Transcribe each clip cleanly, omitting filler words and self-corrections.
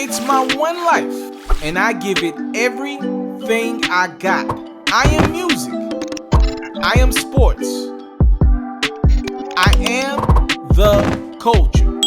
It's my one life, and I give it everything I got. I am music. I am sports. I am the culture.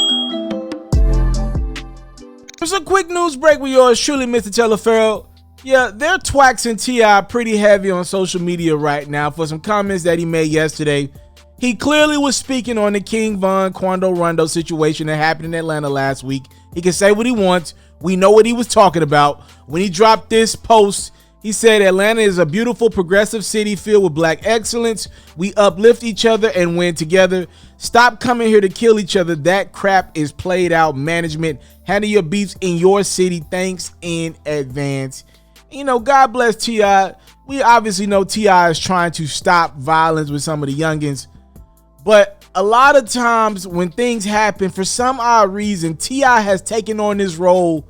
Here's a quick news break with yours truly, Mr. TALIAFERRO. Yeah, they're twaxing T.I. pretty heavy on social media right now for some comments that he made yesterday. He clearly was speaking on the King Von Quando Rondo situation that happened in Atlanta last week. He can say what he wants. We know what he was talking about. When he dropped this post, he said Atlanta is a beautiful, progressive city filled with black excellence. We uplift each other and win together. Stop coming here to kill each other. That crap is played out management. Handle your beefs in your city. Thanks in advance. You know, God bless T.I. We obviously know T.I. is trying to stop violence with some of the youngins. But a lot of times when things happen, for some odd reason, T.I. has taken on this role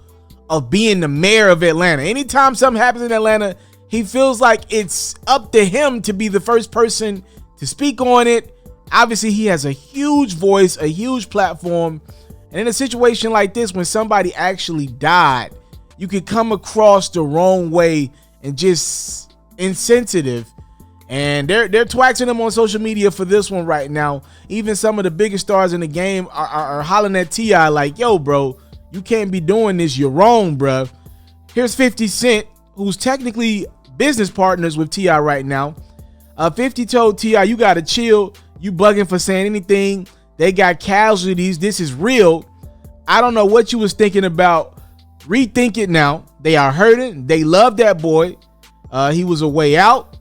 of being the mayor of Atlanta. Anytime something happens in Atlanta, he feels like it's up to him to be the first person to speak on it. Obviously, he has a huge voice, a huge platform. And in a situation like this, when somebody actually died, you could come across the wrong way and just insensitive. And they're twaxing him on social media for this one right now. Even some of the biggest stars in the game are hollering at T.I. like, yo, bro, you can't be doing this. You're wrong, bro. Here's 50 Cent, who's technically business partners with T.I. right now. 50 told T.I., you got to chill. You bugging for saying anything. They got casualties. This is real. I don't know what you was thinking about. Rethink it now. They are hurting. They love that boy. He was a way out.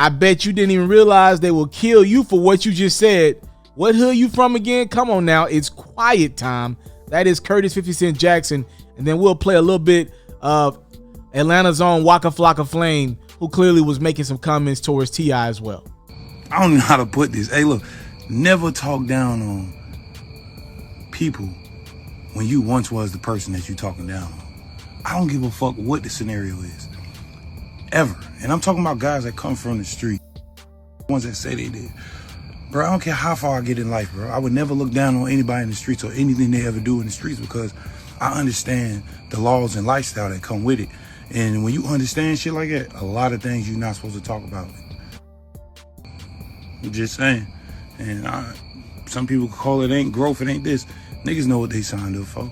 I bet you didn't even realize they will kill you for what you just said. What hood you from again? Come on now. It's quiet time. That is Curtis 50 Cent Jackson. And then we'll play a little bit of Atlanta's own Waka Flocka Flame, who clearly was making some comments towards T.I. as well. I don't know how to put this. Hey, look, never talk down on people when you once was the person that you talking down on. I don't give a fuck what the scenario is. Ever. And I'm talking about guys that come from the street. Ones that say they did. Bro, I don't care how far I get in life, bro. I would never look down on anybody in the streets or anything they ever do in the streets because I understand the laws and lifestyle that come with it. And when you understand shit like that, a lot of things you're not supposed to talk about. I'm just saying. And some people call it ain't growth, it ain't this. Niggas know what they signed up for.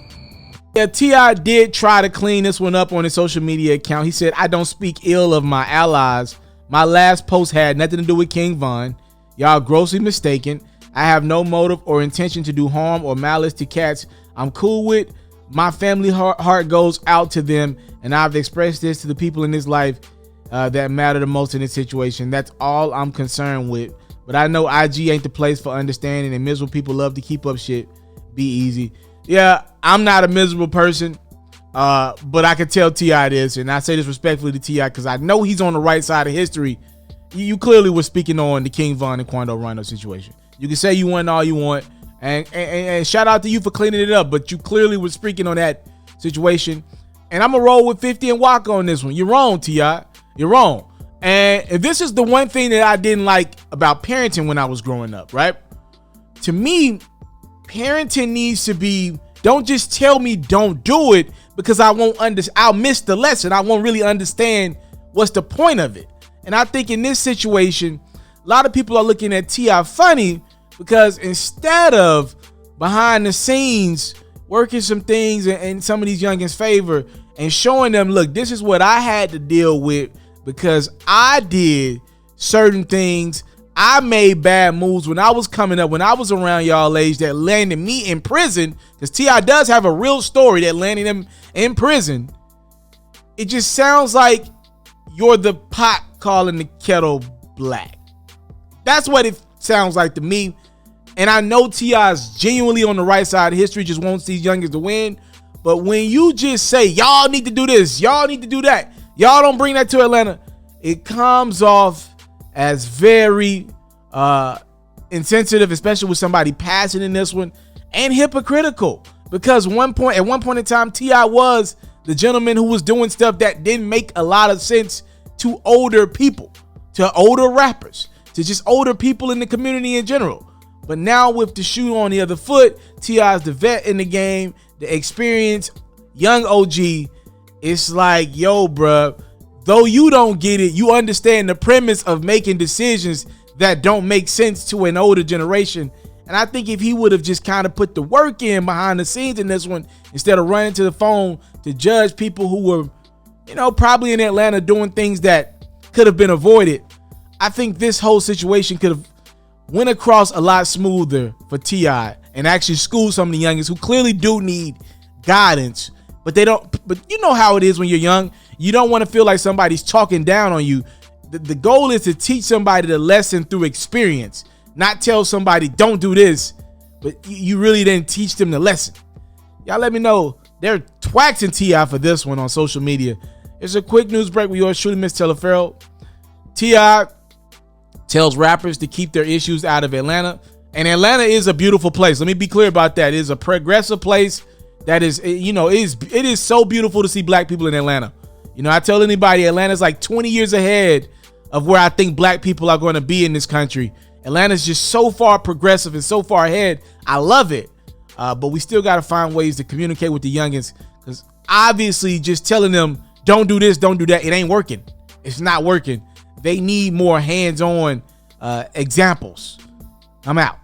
Yeah, T.I. did try to clean this one up on his social media account. He said, I don't speak ill of my allies. My last post had nothing to do with King Von. Y'all grossly mistaken. I have no motive or intention to do harm or malice to cats I'm cool with. My family heart goes out to them, and I've expressed this to the people in this life that matter the most in this situation. That's all I'm concerned with. But I know IG ain't the place for understanding, and miserable people love to keep up shit. Be easy. Yeah, I'm not a miserable person, but I can tell T.I. this, and I say this respectfully to T.I. because I know he's on the right side of history. You clearly were speaking on the King Von and Quando Rondo situation. You can say you want all you want, and shout out to you for cleaning it up, but you clearly were speaking on that situation. And I'm going to roll with 50 and Waka on this one. You're wrong, T.I. You're wrong. And this is the one thing that I didn't like about parenting when I was growing up, right? To me, parenting needs to be, don't just tell me don't do it because I'll miss the lesson. I won't really understand what's the point of it. And I think in this situation, a lot of people are looking at T.I. funny because instead of behind the scenes working some things in some of these youngins' favor and showing them, look, this is what I had to deal with because I did certain things. I made bad moves when I was coming up, when I was around y'all age that landed me in prison, because T.I. does have a real story that landed him in prison. It just sounds like you're the pot calling the kettle black. That's what it sounds like to me. And I know T.I. is genuinely on the right side of history, just wants these youngins to win. But when you just say, y'all need to do this, y'all need to do that, y'all don't bring that to Atlanta, it comes off as very insensitive, especially with somebody passing in this one, and hypocritical. Because at one point in time, T.I. was the gentleman who was doing stuff that didn't make a lot of sense to older people, to older rappers, to just older people in the community in general. But now with the shoe on the other foot, T.I. is the vet in the game, the experience, young OG, it's like, yo, bruh, though you don't get it, you understand the premise of making decisions that don't make sense to an older generation. And I think if he would have just kind of put the work in behind the scenes in this one, instead of running to the phone to judge people who were, you know, probably in Atlanta doing things that could have been avoided, I think this whole situation could have went across a lot smoother for T.I. and actually school some of the youngins who clearly do need guidance, but they don't. But you know how it is when you're young. You don't want to feel like somebody's talking down on you. The goal is to teach somebody the lesson through experience, not tell somebody don't do this, but you really didn't teach them the lesson. Y'all let me know. They're twaxing T.I. for this one on social media. It's a quick news break with yours truly, Mr. Taliaferro. T.I. tells rappers to keep their issues out of Atlanta. And Atlanta is a beautiful place. Let me be clear about that. It is a progressive place that is, you know, it is so beautiful to see black people in Atlanta. You know, I tell anybody Atlanta's like 20 years ahead of where I think black people are going to be in this country. Atlanta's just so far progressive and so far ahead. I love it. But we still got to find ways to communicate with the youngins, because obviously just telling them don't do this, don't do that, it ain't working. It's not working. They need more hands-on examples. I'm out.